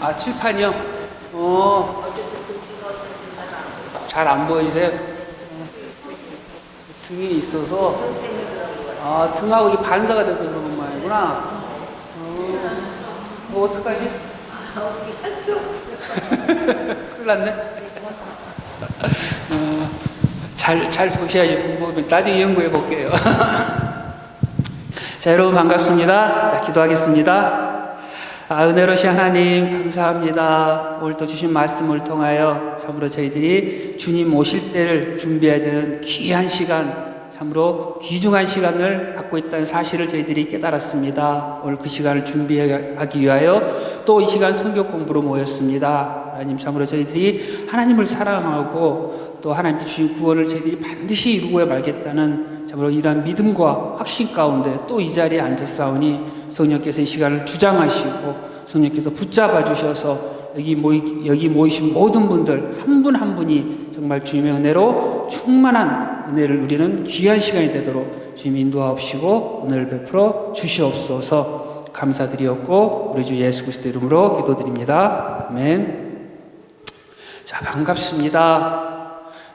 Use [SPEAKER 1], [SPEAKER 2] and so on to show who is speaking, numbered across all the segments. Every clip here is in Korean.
[SPEAKER 1] 아, 칠판이요? 잘 안 보이세요? 등이 있어서, 아, 등하고 이 반사가 돼서 그런 모양이구나. 뭐, 어떡하지?
[SPEAKER 2] 할수 없어.
[SPEAKER 1] 큰일 났네. 잘 보셔야지. 보면 나중에 연구해 볼게요. 자, 여러분 반갑습니다. 자, 기도하겠습니다. 은혜로우신 하나님 감사합니다. 오늘 또 주신 말씀을 통하여 참으로 저희들이 주님 오실 때를 준비해야 되는 귀한 시간, 참으로 귀중한 시간을 갖고 있다는 사실을 저희들이 깨달았습니다. 오늘 그 시간을 준비하기 위하여 또 이 시간 성경 공부로 모였습니다. 하나님, 참으로 저희들이 하나님을 사랑하고 또 하나님 주신 구원을 저희들이 반드시 이루고야 말겠다는 참으로 이러한 믿음과 확신 가운데 또 이 자리에 앉았사오니 성령께서 이 시간을 주장하시고 성령께서 붙잡아 주셔서 여기 모이신 모든 분들 한 분 한 분이 정말 주님의 은혜로 충만한 은혜를 누리는 귀한 시간이 되도록 주님 인도하옵시고 은혜를 베풀어 주시옵소서. 감사드리었고 우리 주 예수 그리스도 이름으로 기도드립니다. 아멘. 자, 반갑습니다.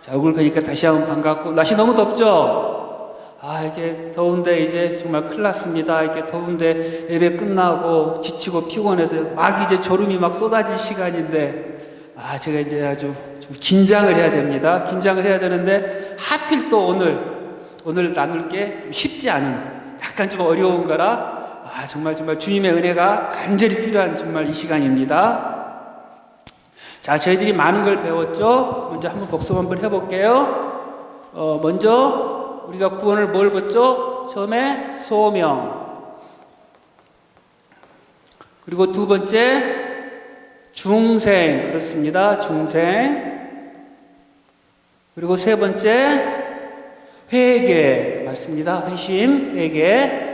[SPEAKER 1] 자, 얼굴 뵈니까 다시 한번 반갑고, 날씨 너무 덥죠? 아, 이게 더운데 이제 정말 큰일 났습니다. 이렇게 더운데 예배 끝나고 지치고 피곤해서 막 이제 졸음이 막 쏟아질 시간인데, 아, 제가 이제 아주 좀 긴장을 해야 됩니다. 긴장을 해야 되는데, 하필 또 오늘 나눌 게 쉽지 않은, 약간 좀 어려운 거라, 아, 정말 주님의 은혜가 간절히 필요한 정말 이 시간입니다. 자, 저희들이 많은 걸 배웠죠? 먼저 한번 복습 한번 해볼게요. 먼저 우리가 구원을 뭘 받죠? 처음에 소명. 그리고 두 번째 중생. 그렇습니다. 중생. 그리고 세 번째 회개. 맞습니다. 회심, 회개.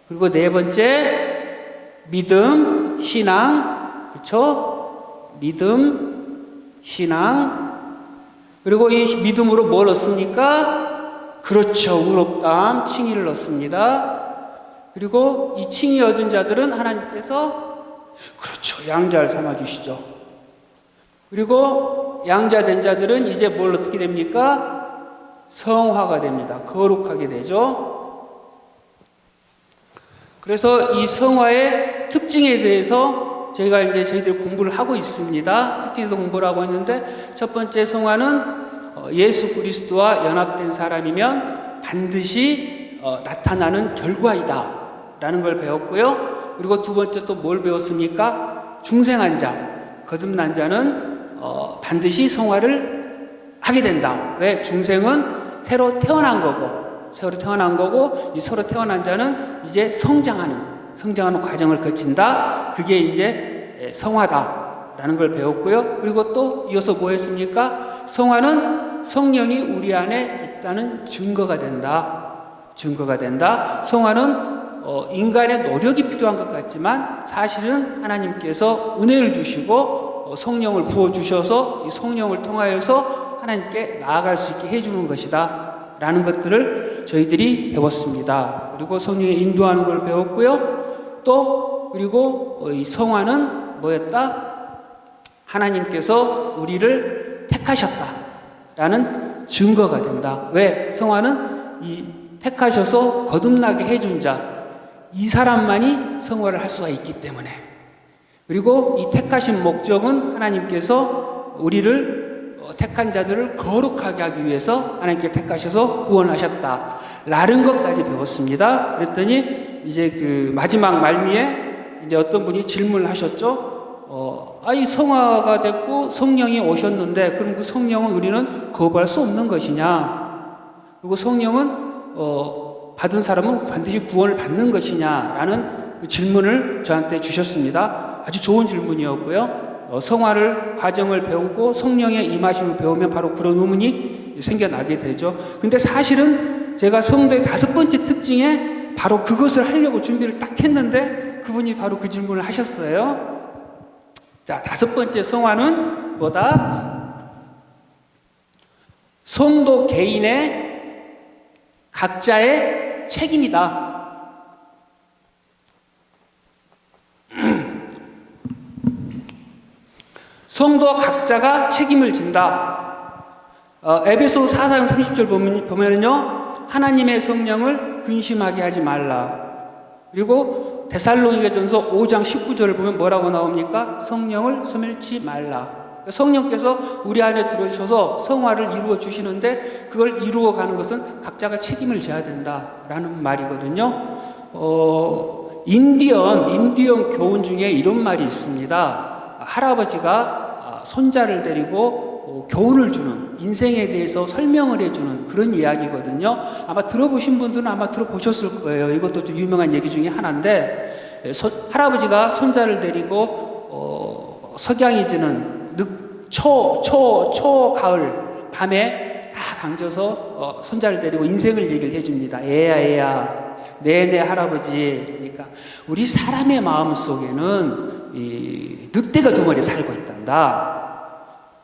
[SPEAKER 1] 그리고 네 번째 믿음, 신앙. 그렇죠? 믿음, 신앙. 그리고 이 믿음으로 뭘 얻습니까? 그렇죠. 의롭다함, 칭의를 얻습니다. 그리고 이 칭의 얻은 자들은 하나님께서 그렇죠. 양자를 삼아주시죠. 그리고 양자 된 자들은 이제 뭘 어떻게 됩니까? 성화가 됩니다. 거룩하게 되죠. 그래서 이 성화의 특징에 대해서 저희가 이제 저희들 공부를 하고 있습니다. 특징에서 공부를 하고 있는데, 첫 번째 성화는 예수 그리스도와 연합된 사람이면 반드시 나타나는 결과이다 라는 걸 배웠고요. 그리고 두 번째 또 뭘 배웠습니까? 중생한 자, 거듭난 자는 반드시 성화를 하게 된다. 왜? 중생은 새로 태어난 거고, 이 새로 태어난 자는 이제 성장하는 과정을 거친다. 그게 이제 성화다라는 걸 배웠고요. 그리고 또 이어서 뭐 했습니까? 성화는 성령이 우리 안에 있다는 증거가 된다. 성화는 인간의 노력이 필요한 것 같지만 사실은 하나님께서 은혜를 주시고 성령을 부어주셔서 이 성령을 통하여서 하나님께 나아갈 수 있게 해주는 것이다 라는 것들을 저희들이 배웠습니다. 그리고 성령의 인도하는 걸 배웠고요. 또 그리고 이 성화는 뭐였다? 하나님께서 우리를 택하셨다라는 증거가 된다. 왜? 성화는 이 택하셔서 거듭나게 해준 자, 이 사람만이 성화를 할 수가 있기 때문에. 그리고 이 택하신 목적은 하나님께서 우리를 택한 자들을 거룩하게 하기 위해서 하나님께 택하셔서 구원하셨다 라는 것까지 배웠습니다. 그랬더니 이제 그 마지막 말미에 이제 어떤 분이 질문을 하셨죠. 이 성화가 됐고 성령이 오셨는데 그럼 그 성령은 우리는 거부할 수 없는 것이냐? 그리고 성령은 받은 사람은 반드시 구원을 받는 것이냐라는 그 질문을 저한테 주셨습니다. 아주 좋은 질문이었고요. 성화를 과정을 배우고 성령의 임하심을 배우면 바로 그런 의문이 생겨나게 되죠. 근데 사실은 제가 성도의 5번째 특징에 바로 그것을 하려고 준비를 딱 했는데 그분이 바로 그 질문을 하셨어요. 자, 5번째 성화는 뭐다? 성도 개인의 각자의 책임이다. 성도 각자가 책임을 진다. 에베소 4장 30절 보면은요, 하나님의 성령을 근심하게 하지 말라. 그리고 데살로니가전서 5장 19절을 보면 뭐라고 나옵니까? 성령을 소멸치 말라. 성령께서 우리 안에 들어오셔서 성화를 이루어 주시는데 그걸 이루어 가는 것은 각자가 책임을 져야 된다라는 말이거든요. 인디언 교훈 중에 이런 말이 있습니다. 할아버지가 손자를 데리고 교훈을 주는, 인생에 대해서 설명을 해주는 그런 이야기거든요. 아마 들어보신 분들은 아마 들어보셨을 거예요. 이것도 좀 유명한 얘기 중에 하나인데, 할아버지가 손자를 데리고 석양이 지는 초가을 밤에 다 앉아서 손자를 데리고 인생을 얘기를 해줍니다. 애야 네네 할아버지. 그러니까 우리 사람의 마음 속에는 이 늑대가 두 마리 살고 있단다.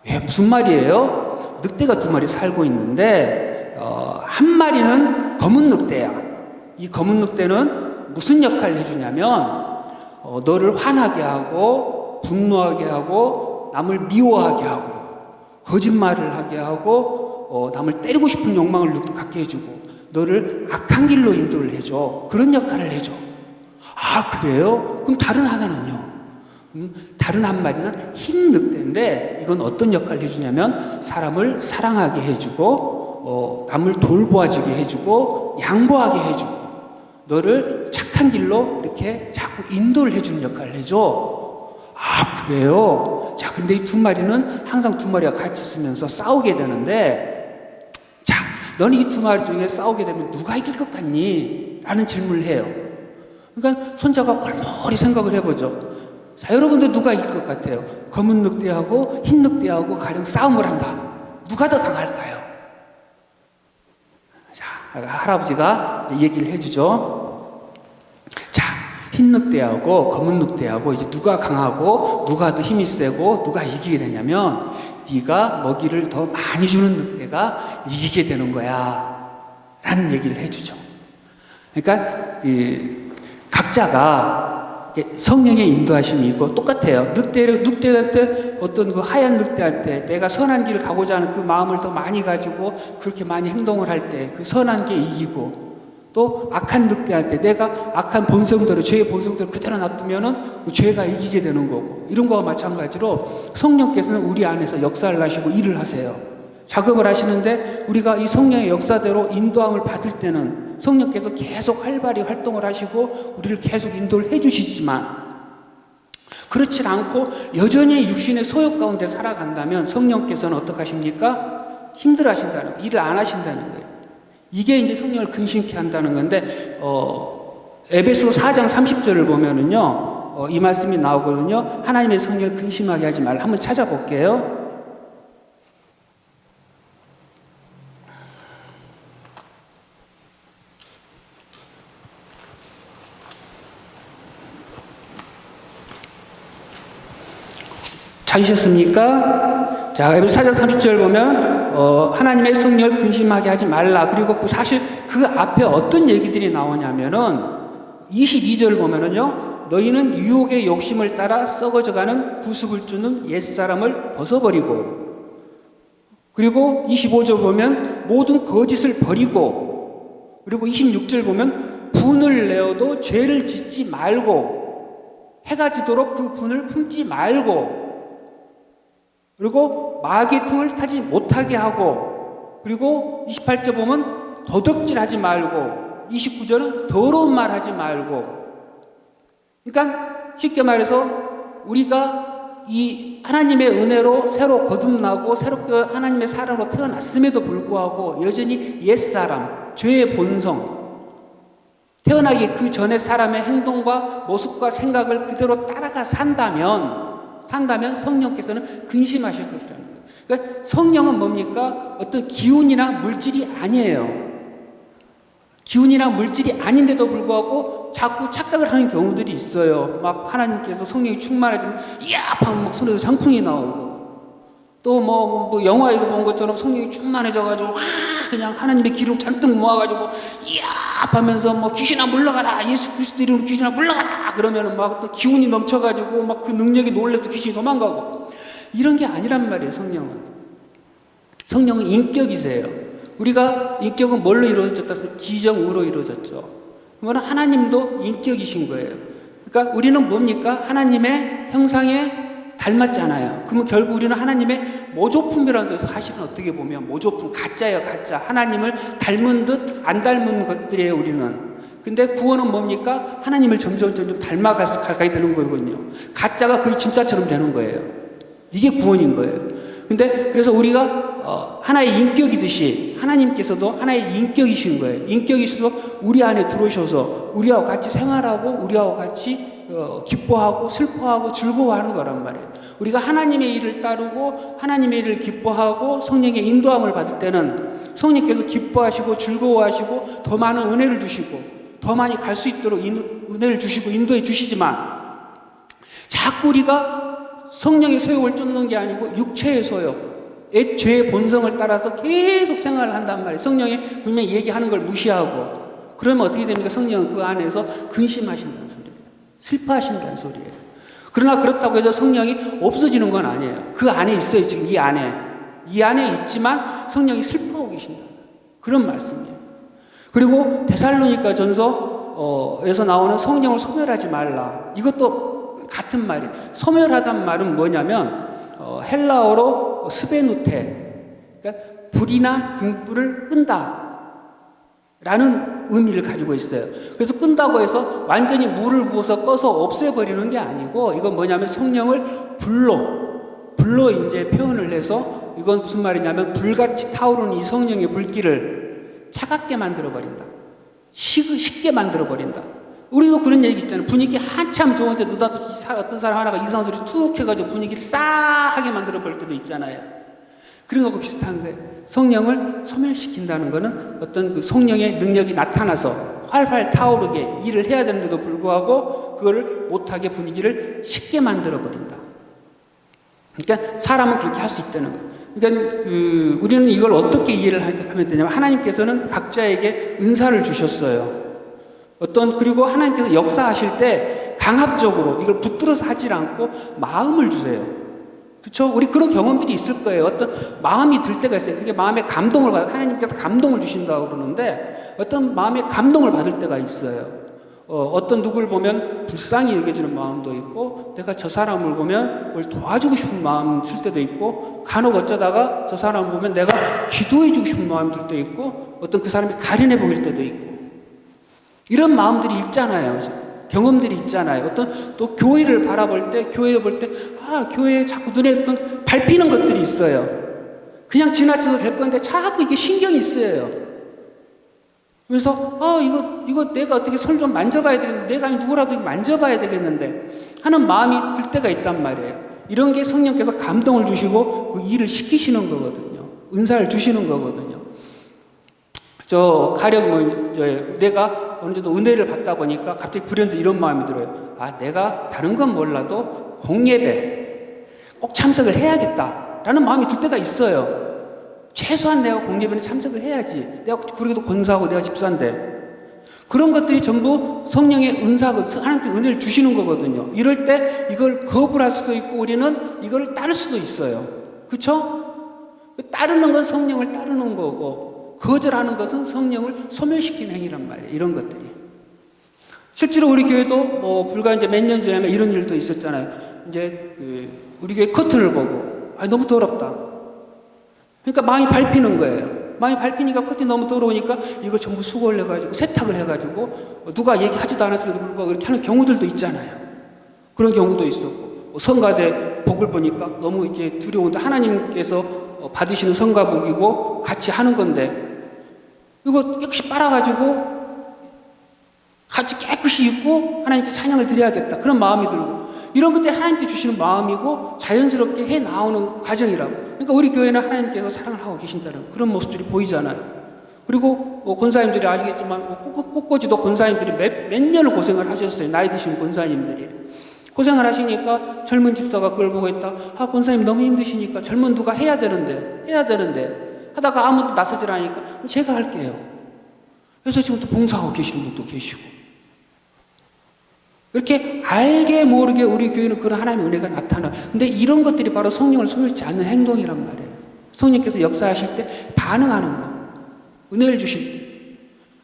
[SPEAKER 1] 왜, 무슨 말이에요? 늑대가 두 마리 살고 있는데 한 마리는 검은 늑대야. 이 검은 늑대는 무슨 역할을 해주냐면 너를 화나게 하고 분노하게 하고 남을 미워하게 하고 거짓말을 하게 하고 남을 때리고 싶은 욕망을 갖게 해주고 너를 악한 길로 인도를 해줘. 그런 역할을 해줘. 아, 그래요? 그럼 다른 하나는요? 다른 한 마리는 흰 늑대인데 이건 어떤 역할을 해주냐면 사람을 사랑하게 해주고 남을 돌보아주게 해주고 양보하게 해주고 너를 착한 길로 이렇게 자꾸 인도를 해주는 역할을 해줘. 아, 그래요? 자, 근데 이 두 마리는 항상 두 마리가 같이 있으면서 싸우게 되는데, 자, 너는 이 두 마리 중에 싸우게 되면 누가 이길 것 같니? 라는 질문을 해요. 그러니까 손자가 골머리 생각을 해보죠. 자, 여러분들 누가 이길 것 같아요? 검은 늑대하고 흰 늑대하고 가령 싸움을 한다. 누가 더 강할까요? 자, 할아버지가 이제 얘기를 해주죠. 자, 흰 늑대하고 검은 늑대하고 이제 누가 강하고 누가 더 힘이 세고 누가 이기게 되냐면 네가 먹이를 더 많이 주는 늑대가 이기게 되는 거야 라는 얘기를 해주죠. 그러니까 각자가 성령의 인도하심이 있고 똑같아요. 늑대한테 어떤 그 하얀 늑대한테 내가 선한 길을 가고자 하는 그 마음을 더 많이 가지고 그렇게 많이 행동을 할 때 그 선한 게 이기고, 또 악한 늑대한테 내가 악한 본성대로 죄의 본성대로 그대로 놔두면은 그 죄가 이기게 되는 거고, 이런 거와 마찬가지로 성령께서는 우리 안에서 역사를 하시고 일을 하세요. 작업을 하시는데 우리가 이 성령의 역사대로 인도함을 받을 때는 성령께서 계속 활발히 활동을 하시고 우리를 계속 인도를 해주시지만, 그렇지 않고 여전히 육신의 소욕 가운데 살아간다면 성령께서는 어떻게 하십니까? 힘들어 하신다는 거예요. 일을 안 하신다는 거예요. 이게 이제 성령을 근심케 한다는 건데, 에베소 4장 30절을 보면은요, 이 말씀이 나오거든요. 하나님의 성령을 근심하게 하지 말라. 한번 찾아볼게요. 찾으셨습니까? 자, 에베소 4장 30절 보면 하나님의 성령을 근심하게 하지 말라. 그리고 사실 그 앞에 어떤 얘기들이 나오냐면은 22절을 보면은요, 너희는 유혹의 욕심을 따라 썩어져가는 구습을 주는 옛사람을 벗어버리고, 그리고 25절 보면 모든 거짓을 버리고, 그리고 26절 보면 분을 내어도 죄를 짓지 말고, 해가 지도록 그 분을 품지 말고, 그리고 마귀의 틈을 타지 못하게 하고, 그리고 28절 보면 도둑질하지 말고, 29절은 더러운 말 하지 말고. 그러니까 쉽게 말해서 우리가 이 하나님의 은혜로 새로 거듭나고 새롭게 하나님의 사람으로 태어났음에도 불구하고 여전히 옛사람, 죄의 본성, 태어나기 그 전에 사람의 행동과 모습과 생각을 그대로 따라가 산다면 성령께서는 근심하실 것이라는 거예요. 그러니까 성령은 뭡니까? 어떤 기운이나 물질이 아니에요. 기운이나 물질이 아닌데도 불구하고 자꾸 착각을 하는 경우들이 있어요. 막 하나님께서 성령이 충만해지면 이야 하면 막 손에서 장풍이 나오고, 또 뭐 영화에서 본 것처럼 성령이 충만해져가지고 와 그냥 하나님의 기름 잔뜩 모아가지고 이야 하면서 뭐 귀신아 물러가라, 예수 그리스도 이름으로 귀신아 물러가라 그러면은 막 또 기운이 넘쳐가지고 막 그 능력이 놀라서 귀신이 도망가고, 이런 게 아니란 말이에요. 성령은 인격이세요. 우리가 인격은 뭘로 이루어졌다? 지정으로 이루어졌죠. 그러면 하나님도 인격이신 거예요. 그러니까 우리는 뭡니까? 하나님의 형상에 닮았잖아요. 그러면 결국 우리는 하나님의 모조품이라는 소리, 사실은 어떻게 보면 모조품, 가짜예요, 가짜. 하나님을 닮은 듯 안 닮은 것들이에요, 우리는. 근데 구원은 뭡니까? 하나님을 점점 닮아가게 되는 거거든요. 가짜가 거의 진짜처럼 되는 거예요. 이게 구원인 거예요. 근데 그래서 우리가 하나의 인격이듯이 하나님께서도 하나의 인격이신 거예요. 인격이셔서 우리 안에 들어오셔서 우리하고 같이 생활하고 우리하고 같이 기뻐하고 슬퍼하고 즐거워하는 거란 말이에요. 우리가 하나님의 일을 따르고 하나님의 일을 기뻐하고 성령의 인도함을 받을 때는 성령께서 기뻐하시고 즐거워하시고 더 많은 은혜를 주시고 더 많이 갈 수 있도록 은혜를 주시고 인도해 주시지만 자꾸 우리가 성령의 소욕을 쫓는 게 아니고 육체의 소욕, 옛 죄의 본성을 따라서 계속 생활을 한단 말이에요. 성령이 분명히 얘기하는 걸 무시하고 그러면 어떻게 됩니까? 성령은 그 안에서 근심하신다는 소리예요. 슬퍼하신다는 소리예요. 그러나 그렇다고 해서 성령이 없어지는 건 아니에요. 그 안에 있어요. 지금 이 안에 있지만 성령이 슬퍼하고 계신다. 그런 말씀이에요. 그리고 데살로니가 전서에서 나오는 성령을 소멸하지 말라. 이것도 같은 말이에요. 소멸하단 말은 뭐냐면 헬라어로 스베누테, 그러니까 불이나 등불을 끈다 라는 의미를 가지고 있어요. 그래서 끈다고 해서 완전히 물을 부어서 꺼서 없애버리는 게 아니고 이건 뭐냐면 성령을 불로 이제 표현을 해서 이건 무슨 말이냐면 불같이 타오르는 이 성령의 불길을 차갑게 만들어버린다. 식게 만들어버린다. 우리도 그런 얘기 있잖아요. 분위기 한참 좋은데 느닷없이 어떤 사람 하나가 이상한 소리 툭 해가지고 분위기를 싸하게 만들어버릴 때도 있잖아요. 그런 거하고 비슷한 거예요. 성령을 소멸시킨다는 것은 어떤 그 성령의 능력이 나타나서 활활 타오르게 일을 해야 되는데도 불구하고 그거를 못하게 분위기를 쉽게 만들어버린다. 그러니까 사람은 그렇게 할 수 있다는 거예요. 그러니까 우리는 이걸 어떻게 이해를 하면 되냐면 하나님께서는 각자에게 은사를 주셨어요. 그리고 하나님께서 역사하실 때 강압적으로 이걸 붙들어서 하질 않고 마음을 주세요. 그렇죠? 우리 그런 경험들이 있을 거예요. 어떤 마음이 들 때가 있어요. 그게 마음의 감동을 하나님께서 감동을 주신다고 그러는데 어떤 마음의 감동을 받을 때가 있어요. 어떤 누구를 보면 불쌍히 여겨지는 마음도 있고 내가 저 사람을 보면 뭘 도와주고 싶은 마음 들 때도 있고 간혹 어쩌다가 저 사람을 보면 내가 기도해 주고 싶은 마음이 들 때도 있고 어떤 그 사람이 가련해 보일 때도 있고 이런 마음들이 있잖아요. 경험들이 있잖아요. 또 교회를 바라볼 때 교회에 볼 때 교회에 자꾸 눈에 밟히는 것들이 있어요. 그냥 지나쳐도 될 건데 자꾸 이게 신경이 쓰여요. 그래서 이거 내가 어떻게 손 좀 만져봐야 되겠는데 내가 누구라도 만져봐야 되겠는데 하는 마음이 들 때가 있단 말이에요. 이런 게 성령께서 감동을 주시고 그 일을 시키시는 거거든요. 은사를 주시는 거거든요. 가령 내가 어느 정도 은혜를 받다 보니까 갑자기 불현듯 이런 마음이 들어요. 내가 다른 건 몰라도 공예배 꼭 참석을 해야겠다라는 마음이 들 때가 있어요. 최소한 내가 공예배는 참석을 해야지. 내가 그러기도 권사하고 내가 집사인데. 그런 것들이 전부 성령의 은사고 하나님께 은혜를 주시는 거거든요. 이럴 때 이걸 거부를 할 수도 있고 우리는 이걸 따를 수도 있어요. 그렇죠? 따르는 건 성령을 따르는 거고 거절하는 것은 성령을 소멸시키는 행위란 말이에요. 이런 것들이. 실제로 우리 교회도 불과 이제 몇 년 전에 이런 일도 있었잖아요. 이제 우리 교회 커튼을 보고 너무 더럽다. 그러니까 마음이 밟히는 거예요. 마음이 밟히니까 커튼이 너무 더러우니까 이거 전부 수거를 해가지고 세탁을 해가지고 누가 얘기하지도 않았음에도 불구하고 이렇게 하는 경우들도 있잖아요. 그런 경우도 있었고 성가대 복을 보니까 너무 이제 두려운데 하나님께서 받으시는 성가복이고 같이 하는 건데 이거 깨끗이 빨아가지고 같이 깨끗이 입고 하나님께 찬양을 드려야겠다. 그런 마음이 들고 이런 것들이 하나님께 주시는 마음이고 자연스럽게 해 나오는 과정이라고. 그러니까 우리 교회는 하나님께서 사랑을 하고 계신다는 그런 모습들이 보이잖아요. 그리고 권사님들이 아시겠지만 꽃꽂이도 권사님들이 몇 년을 고생을 하셨어요. 나이 드신 권사님들이. 고생을 하시니까 젊은 집사가 그걸 보고 있다. 권사님 너무 힘드시니까 젊은 누가 해야 되는데 하다가 아무도 나서질 않으니까 제가 할게요. 그래서 지금 또 봉사하고 계시는 분도 계시고. 이렇게 알게 모르게 우리 교회는 그런 하나님의 은혜가 나타나. 근데 이런 것들이 바로 성령을 소멸치 않는 행동이란 말이에요. 성령께서 역사하실 때 반응하는 거. 은혜를 주실 때.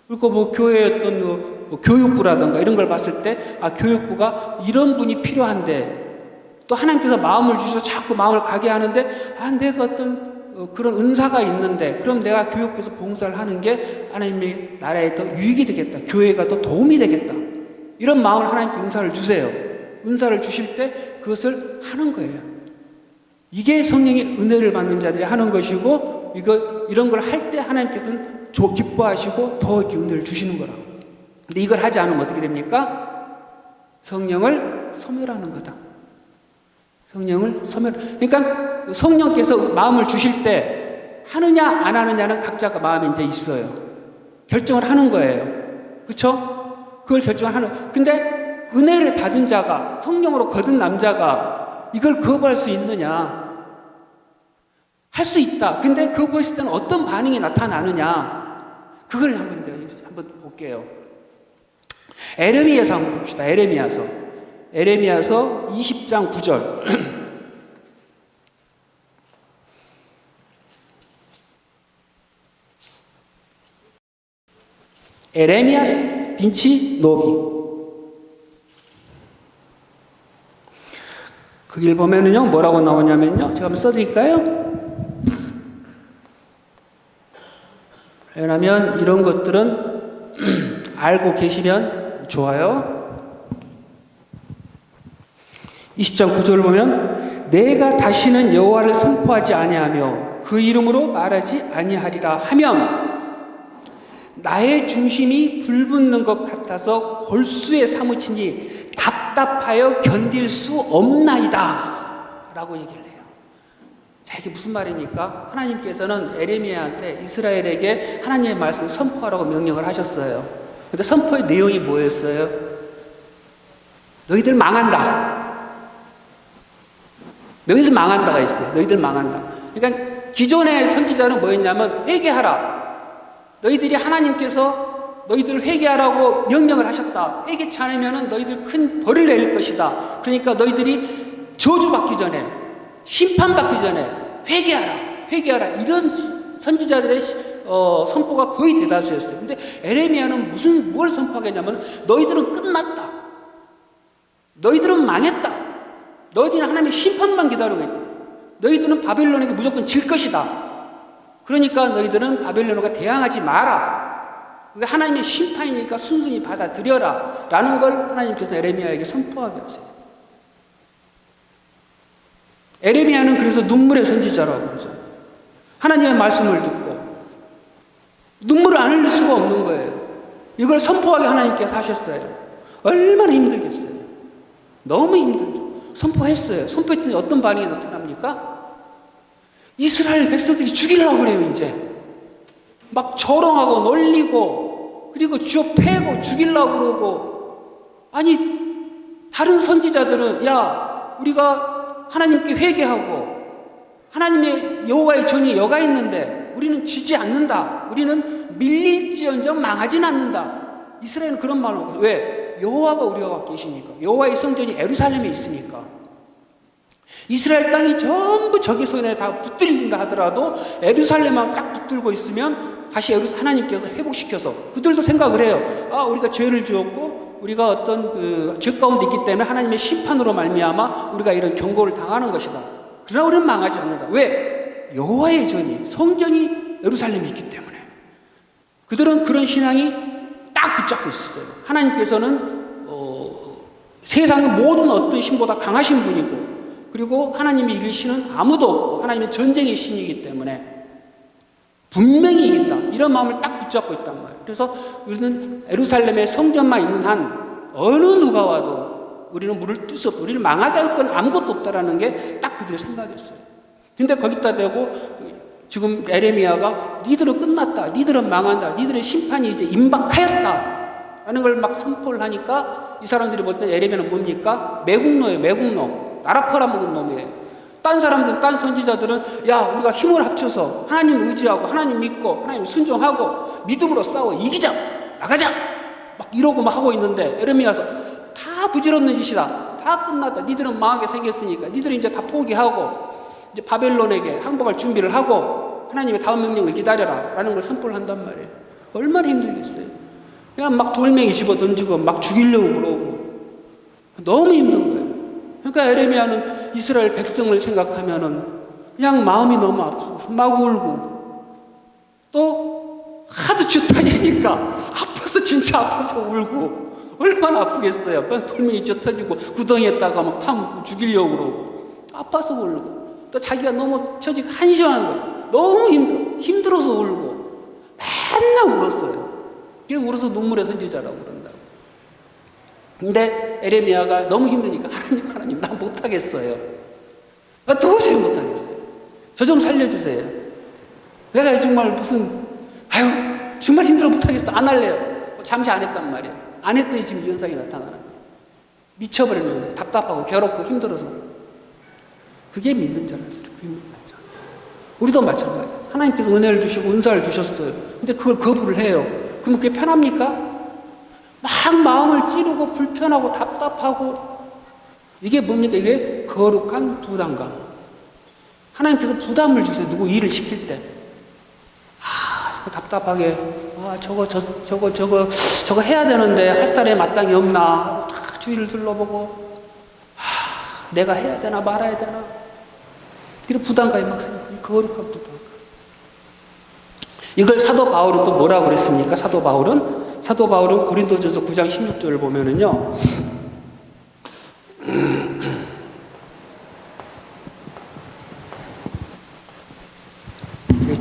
[SPEAKER 1] 그리고 뭐 교회의 어떤 뭐 교육부라든가 이런 걸 봤을 때, 아, 교육부가 이런 분이 필요한데, 또 하나님께서 마음을 주셔서 자꾸 마음을 가게 하는데, 아, 내가 어떤 그런 은사가 있는데, 그럼 내가 교육부에서 봉사를 하는 게 하나님의 나라에 더 유익이 되겠다. 교회가 더 도움이 되겠다. 이런 마음을 하나님께 은사를 주세요. 은사를 주실 때 그것을 하는 거예요. 이게 성령의 은혜를 받는 자들이 하는 것이고, 이런 걸 할 때 하나님께서는 기뻐하시고 더 이렇게 은혜를 주시는 거라고. 근데 이걸 하지 않으면 어떻게 됩니까? 성령을 소멸하는 거다. 성령을 소멸. 그러니까 성령께서 마음을 주실 때 하느냐 안 하느냐는 각자가 마음에 이제 있어요. 결정을 하는 거예요. 그렇죠? 그걸 결정을 하는. 근데 은혜를 받은 자가, 성령으로 거듭난 남자가 이걸 거부할 수 있느냐? 할 수 있다. 근데 거부했을 때는 어떤 반응이 나타나느냐? 그걸 한번 볼게요. 에레미야서 한번 봅시다. 에레미야서 20장 9절. 에레미야스 빈치 노비. 거기를 보면은요, 뭐라고 나오냐면요, 제가 한번 써드릴까요? 왜냐하면 이런 것들은 알고 계시면 좋아요. 20장 9절을 보면, 내가 다시는 여호와를 선포하지 아니하며 그 이름으로 말하지 아니하리라 하면 나의 중심이 불붙는 것 같아서 골수에 사무치니 답답하여 견딜 수 없나이다 라고 얘기를 해요. 자, 이게 무슨 말입니까? 하나님께서는 에레미야한테, 이스라엘에게 하나님의 말씀을 선포하라고 명령을 하셨어요. 근데 선포의 내용이 뭐였어요? 너희들 망한다. 너희들 망한다가 있어요. 너희들 망한다. 그러니까 기존의 선지자는 뭐였냐면 회개하라. 너희들이 하나님께서 너희들을 회개하라고 명령을 하셨다. 회개치 않으면 너희들 큰 벌을 내릴 것이다. 그러니까 너희들이 저주받기 전에, 심판받기 전에 회개하라. 이런 선지자들의 선포가 거의 대다수였어요. 근데 에레미야는 뭘 선포하겠냐면, 너희들은 끝났다. 너희들은 망했다. 너희들은 하나님의 심판만 기다리고 있다. 너희들은 바벨론에게 무조건 질 것이다. 그러니까 너희들은 바벨론과 대항하지 마라. 그게 하나님의 심판이니까 순순히 받아들여라 라는 걸 하나님께서 에레미야에게 선포하게 하세요. 에레미야는 그래서 눈물의 선지자라고 그러죠. 하나님의 말씀을 듣고 눈물을 안 흘릴 수가 없는 거예요. 이걸 선포하게 하나님께서 하셨어요. 얼마나 힘들겠어요. 너무 힘들죠. 선포했어요. 선포했더니 어떤 반응이 나타납니까? 이스라엘 백성들이 죽이려고 그래요. 이제 막 조롱하고 놀리고, 그리고 쥐어 패고 죽이려고 그러고. 아니, 다른 선지자들은 야, 우리가 하나님께 회개하고 하나님의 여호와의 전이 여가 있는데 우리는 지지 않는다. 우리는 밀릴지언정 망하진 않는다. 이스라엘은 그런 말을 하고. 왜? 여호와가 우리와 계시니까. 여호와의 성전이 예루살렘에 있으니까. 이스라엘 땅이 전부 적의 손에 다 붙들린다 하더라도 예루살렘만 딱 붙들고 있으면 다시 하나님께서 회복시켜서, 그들도 생각을 해요. 아, 우리가 죄를 지었고 우리가 어떤 죄 가운데 있기 때문에 하나님의 심판으로 말미암아 우리가 이런 경고를 당하는 것이다. 그러나 우리는 망하지 않는다. 왜? 여호와의 전이, 성전이 예루살렘에 있기 때문에. 그들은 그런 신앙이 딱 붙잡고 있었어요. 하나님께서는 세상의 모든 어떤 신보다 강하신 분이고, 그리고 하나님이 이길 신은 아무도 없고 하나님은 전쟁의 신이기 때문에 분명히 이긴다. 이런 마음을 딱 붙잡고 있단 말이에요. 그래서 우리는 예루살렘의 성전만 있는 한 어느 누가 와도 우리는 물을 뜻 없고 우리를 망하게 할 건 아무것도 없다라는 게 딱 그들의 생각이었어요. 근데 거기다 대고 지금 에레미야가 니들은 끝났다. 니들은 망한다. 니들의 심판이 이제 임박하였다. 라는 걸 막 선포를 하니까 이 사람들이 볼 때 에레미야는 뭡니까? 매국노예요. 매국노. 나라 팔아먹은 놈이에요. 딴 사람들은, 딴 선지자들은 야, 우리가 힘을 합쳐서 하나님 의지하고 하나님 믿고 하나님 순종하고 믿음으로 싸워 이기자, 나가자 막 이러고 막 하고 있는데, 에레미야서 다 부질없는 짓이다. 다 끝났다. 니들은 망하게 생겼으니까. 니들은 이제 다 포기하고 이제 바벨론에게 항복할 준비를 하고 하나님의 다음 명령을 기다려라 라는 걸 선포를 한단 말이에요. 얼마나 힘들겠어요. 그냥 막 돌멩이 집어 던지고 막 죽이려고 그러고 너무 힘든 거예요. 그러니까 에레미야는 이스라엘 백성을 생각하면은 그냥 마음이 너무 아프고 막 울고 또 하도 쥐어터지니까 아파서 진짜 아파서 울고 얼마나 아프겠어요. 돌멩이 쥐어터지고 구덩이에다가 막 파묻고 죽이려고 그러고 아파서 울고 또 자기가 너무 처지가 한심한 거예요. 너무 힘들어서 울고 맨날 울었어요. 그게 울어서 눈물의 선지자라고 그런다고. 근데 에레미야가 너무 힘드니까 하나님 나 못하겠어요. 나 도저히 못하겠어요. 저 좀 살려주세요. 내가 정말 무슨 정말 힘들어 못하겠어. 안 할래요. 잠시 안 했단 말이에요. 안 했더니 지금 이 현상이 나타나는 거예요. 미쳐버리는 거예요. 답답하고 괴롭고 힘들어서. 그게 믿는 자라는 소리. 그게 믿는 자. 우리도 마찬가지예요. 하나님께서 은혜를 주시고 은사를 주셨어요. 근데 그걸 거부를 해요. 그럼 그게 편합니까? 막 마음을 찌르고 불편하고 답답하고 이게 뭡니까? 이게 거룩한 부담감. 하나님께서 부담을 주세요. 누구 일을 시킬 때. 답답하게 저거 해야 되는데 할 사람이 마땅히 없나 다 주위를 둘러보고 내가 해야 되나 말아야 되나 이런 부담감이 막 생겨요. 거룩한 부담감. 이걸 사도 바울은 또 뭐라고 그랬습니까? 사도 바울은 고린도전서 9장 16절을 보면은요.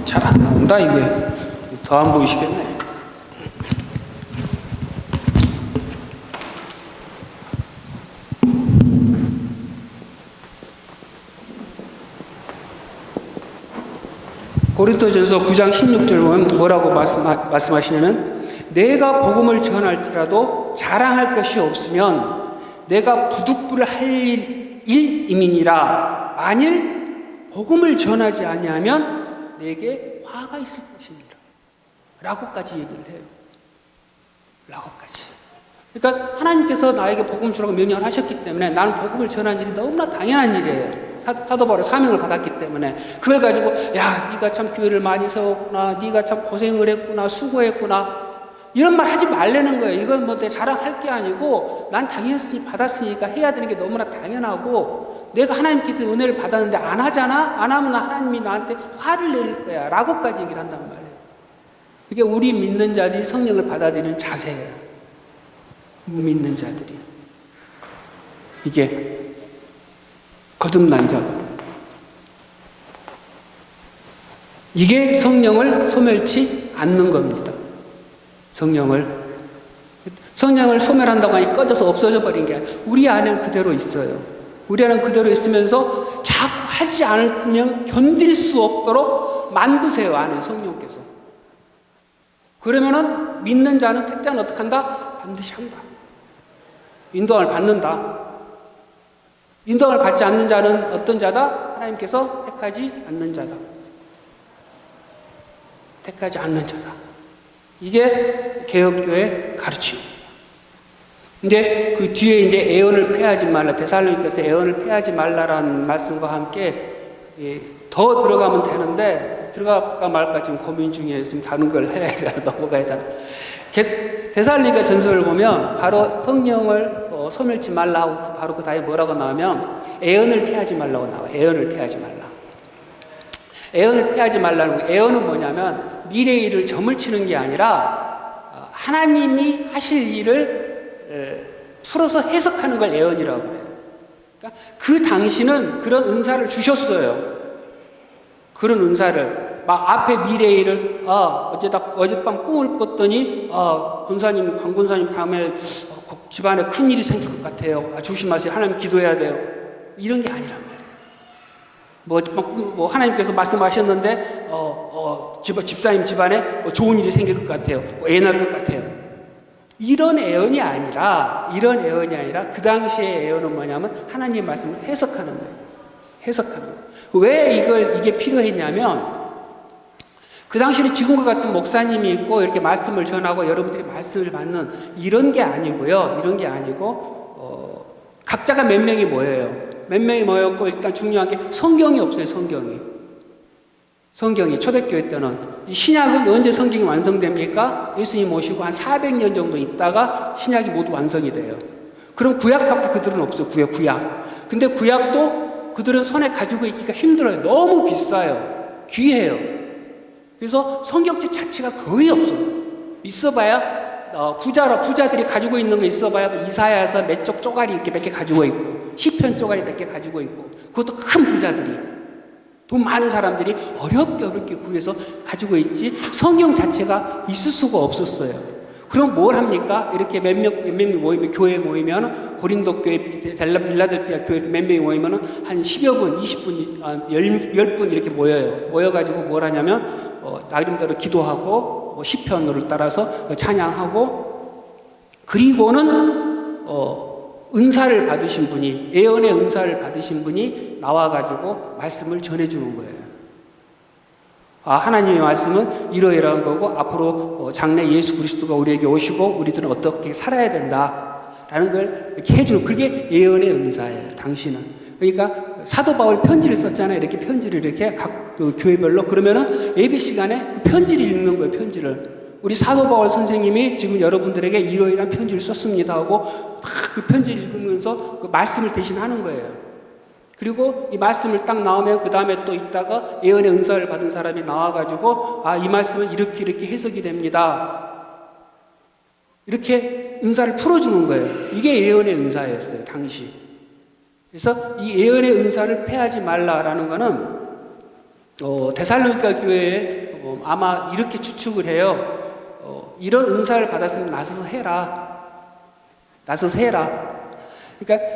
[SPEAKER 1] 잘 안 나온다 이게. 더 안 보이시겠네. 고린도전서 9장 16절 보면 뭐라고 말씀하시냐면 내가 복음을 전할지라도 자랑할 것이 없으면 내가 부득불을 할 일임이니라. 만일 복음을 전하지 아니하면 내게 화가 있을 것이니라. 라고까지 얘기를 해요. 라고까지. 그러니까 하나님께서 나에게 복음 주라고 명령을 하셨기 때문에 나는 복음을 전하는 일이 너무나 당연한 일이에요. 사도 바울의 사명을 받았기 때문에 그걸 가지고 야 네가 참 교회를 많이 세웠구나, 네가 참 고생을 했구나, 수고했구나 이런 말 하지 말라는 거예요. 이건 뭐 내 자랑할 게 아니고 난 당연히 받았으니까 해야 되는 게 너무나 당연하고 내가 하나님께서 은혜를 받았는데 안 하잖아? 안 하면 하나님이 나한테 화를 내릴 거야 라고까지 얘기를 한단 말이에요. 이게 우리 믿는 자들이 성령을 받아들이는 자세예요. 믿는 자들이. 이게 거듭난 자. 이게 성령을 소멸치 않는 겁니다. 성령을 소멸한다고 하니 꺼져서 없어져 버린 게 아니라 우리 안에는 그대로 있어요. 우리 안에는 그대로 있으면서 자꾸 하지 않으면 견딜 수 없도록 만드세요. 안에 성령께서. 그러면은 믿는 자는 택자는 어떻게 한다? 반드시 한다. 인도함을 받는다. 인도함을 받지 않는 자는 어떤 자다? 하나님께서 택하지 않는 자다. 택하지 않는 자다. 이게 개혁교회 가르침입니다. 근데 그 뒤에 이제 애언을 패하지 말라. 데살로니가서 애언을 패하지 말라라는 말씀과 함께 더 들어가면 되는데 들어갈까 말까 지금 고민 중에 지금 다른 걸 해야 되나 넘어가야 되나. 데살로니가 전서를 보면 바로 성령을 소멸치 말라 하고 바로 그 다음에 뭐라고 나오면 애언을 피하지 말라고 나와요. 애언을 피하지 말라. 애언을 피하지 말라는 거. 애언은 뭐냐면 미래의 일을 점을 치는 게 아니라 하나님이 하실 일을 풀어서 해석하는 걸 애언이라고 그래요. 그러니까 그 당시는 그런 은사를 주셨어요. 그런 은사를 막 앞에 미래의 일을 어젯밤 꿈을 꿨더니 관 권사님 다음에 집안에 큰 일이 생길 것 같아요. 조심하세요. 하나님 기도해야 돼요. 이런 게 아니란 말이에요. 뭐 하나님께서 말씀하셨는데 집사님 집안에 좋은 일이 생길 것 같아요. 애 낳을 것 같아요. 이런 애언이 아니라 그 당시의 애언은 뭐냐면 하나님의 말씀을 해석하는 거예요. 해석하는 거예요. 왜 이게 필요했냐면 그 당시에는 지금과 같은 목사님이 있고 이렇게 말씀을 전하고 여러분들이 말씀을 받는 이런 게 아니고요. 이런 게 아니고 각자가 몇 명이 모여요. 몇 명이 모였고 일단 중요한 게 성경이 없어요. 성경이 초대교회 때는 이 신약은 언제 성경이 완성됩니까? 예수님 오시고 한 400년 정도 있다가 신약이 모두 완성이 돼요. 그럼 구약밖에 그들은 없어요. 구약. 근데 구약도 그들은 손에 가지고 있기가 힘들어요. 너무 비싸요. 귀해요. 그래서 성경책 자체가 거의 없어요. 있어봐야 부자들이 가지고 있는 거 있어봐야 이사야에서 몇 쪽 쪼가리 이렇게 몇 개 가지고 있고 시편 쪼가리 몇 개 가지고 있고 그것도 큰 부자들이 돈 많은 사람들이 어렵게 구해서 가지고 있지 성경 자체가 있을 수가 없었어요. 그럼 뭘 합니까? 이렇게 몇 명이 모이면 교회에 모이면 고린도 교회, 빌라델피아 교회 몇 명이 모이면 한 10여 분, 20분, 10분 이렇게 모여요. 모여가지고 뭘 하냐면 나름대로 기도하고 시편을 따라서 찬양하고 그리고는 은사를 받으신 분이 예언의 은사를 받으신 분이 나와가지고 말씀을 전해주는 거예요. 하나님의 말씀은 이러이러한 거고 앞으로 장래 예수 그리스도가 우리에게 오시고 우리들은 어떻게 살아야 된다라는 걸 이렇게 해주는 그게 예언의 은사예요. 당신은 그러니까 사도 바울 편지를 썼잖아요. 이렇게 편지를 이렇게 각 교회별로 그러면은 예배 시간에 그 편지를 읽는 거예요. 편지를 우리 사도 바울 선생님이 지금 여러분들에게 이러이러한 편지를 썼습니다 하고 그 편지를 읽으면서 그 말씀을 대신하는 거예요. 그리고 이 말씀을 딱 나오면 그 다음에 또 있다가 예언의 은사를 받은 사람이 나와가지고 이 말씀은 이렇게 해석이 됩니다. 이렇게 은사를 풀어주는 거예요. 이게 예언의 은사였어요. 당시. 그래서 이 예언의 은사를 패하지 말라라는 거는 데살로니가 교회에 아마 이렇게 추측을 해요. 이런 은사를 받았으면 나서서 해라. 그러니까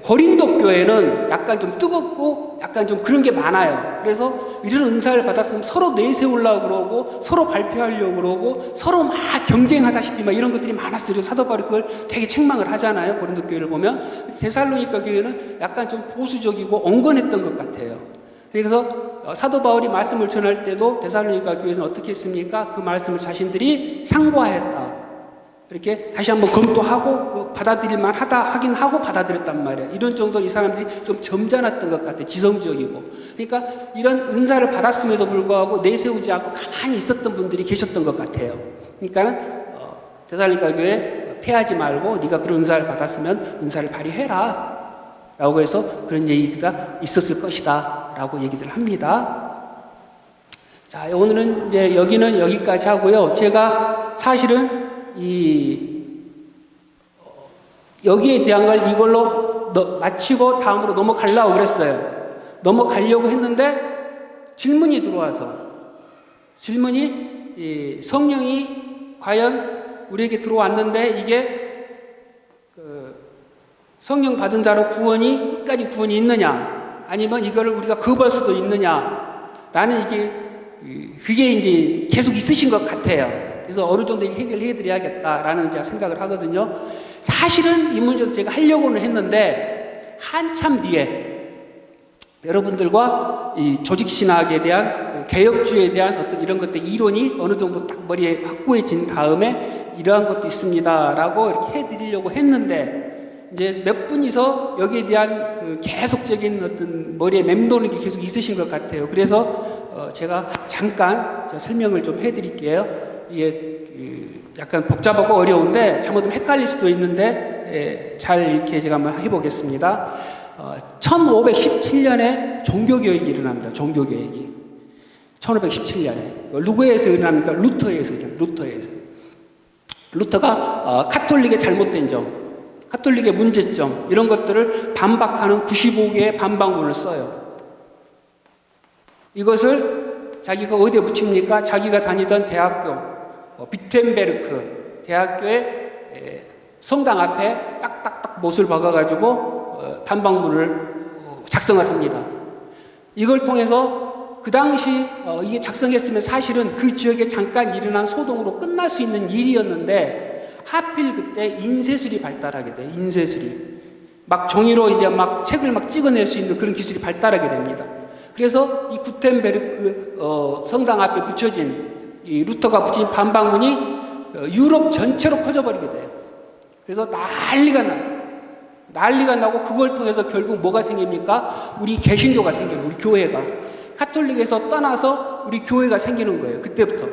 [SPEAKER 1] 고린도 교회는 약간 좀 뜨겁고 약간 좀 그런 게 많아요. 그래서 이런 은사를 받았으면 서로 내세우려고 그러고 서로 발표하려고 그러고 서로 막 경쟁하다시피 막 이런 것들이 많았어요. 사도 바울이 그걸 되게 책망을 하잖아요. 고린도 교회를 보면 데살로니가 교회는 약간 좀 보수적이고 온건했던 것 같아요. 그래서 사도 바울이 말씀을 전할 때도 데살로니가 교회에서는 어떻게 했습니까? 그 말씀을 자신들이 상고하였다. 이렇게 다시 한번 검토하고 받아들일만 하다 하긴 하고 받아들였단 말이에요. 이런 정도로 이 사람들이 좀 점잖았던 것 같아요. 지성적이고. 그러니까 이런 은사를 받았음에도 불구하고 내세우지 않고 가만히 있었던 분들이 계셨던 것 같아요. 그러니까는 데살로니가 교회 패하지 말고 네가 그런 은사를 받았으면 은사를 발휘해라 라고 해서 그런 얘기가 있었을 것이다 라고 얘기들 합니다. 자, 오늘은 이제 여기는 여기까지 하고요. 제가 사실은 여기에 대한 걸 이걸로 마치고 다음으로 넘어가려고 그랬어요. 넘어가려고 했는데 질문이 들어와서 성령이 과연 우리에게 들어왔는데 이게 성령 받은 자로 끝까지 구원이 있느냐 아니면 이거를 우리가 거부할 수도 있느냐라는 그게 이제 계속 있으신 것 같아요. 그래서 어느 정도 해결해 드려야겠다라는 생각을 하거든요. 사실은 이 문제도 제가 하려고는 했는데 한참 뒤에 여러분들과 이 조직신학에 대한 개혁주의에 대한 어떤 이런 것들 이론이 어느 정도 딱 머리에 확고해진 다음에 이러한 것도 있습니다라고 이렇게 해드리려고 했는데 이제 몇 분이서 여기에 대한 그 계속적인 어떤 머리에 맴도는 게 계속 있으신 것 같아요. 그래서 제가 잠깐 설명을 좀 해드릴게요. 이게 약간 복잡하고 어려운데 잘못하면 헷갈릴 수도 있는데 잘 이렇게 제가 한번 해보겠습니다. 1517년에 종교개혁이 일어납니다. 종교개혁이 1517년에 누구에서 일어납니까? 루터에서 일어납니다. 루터가 카톨릭의 잘못된 점, 카톨릭의 문제점 이런 것들을 반박하는 95개의 반박문을 써요. 이것을 자기가 어디에 붙입니까? 자기가 다니던 대학교 비텐베르크 대학교의 성당 앞에 딱딱딱 못을 박아가지고 반박문을 작성을 합니다. 이걸 통해서 그 당시 이게 작성했으면 사실은 그 지역에 잠깐 일어난 소동으로 끝날 수 있는 일이었는데 하필 그때 인쇄술이 발달하게 돼요. 인쇄술이 막 종이로 이제 막 책을 막 찍어낼 수 있는 그런 기술이 발달하게 됩니다. 그래서 이 구텐베르크 성당 앞에 붙여진 이 루터가 붙인 반박문이 유럽 전체로 퍼져버리게 돼요. 그래서 난리가 나요. 난리가 나고 그걸 통해서 결국 뭐가 생깁니까? 우리 개신교가 생겨요. 우리 교회가. 카톨릭에서 떠나서 우리 교회가 생기는 거예요. 그때부터.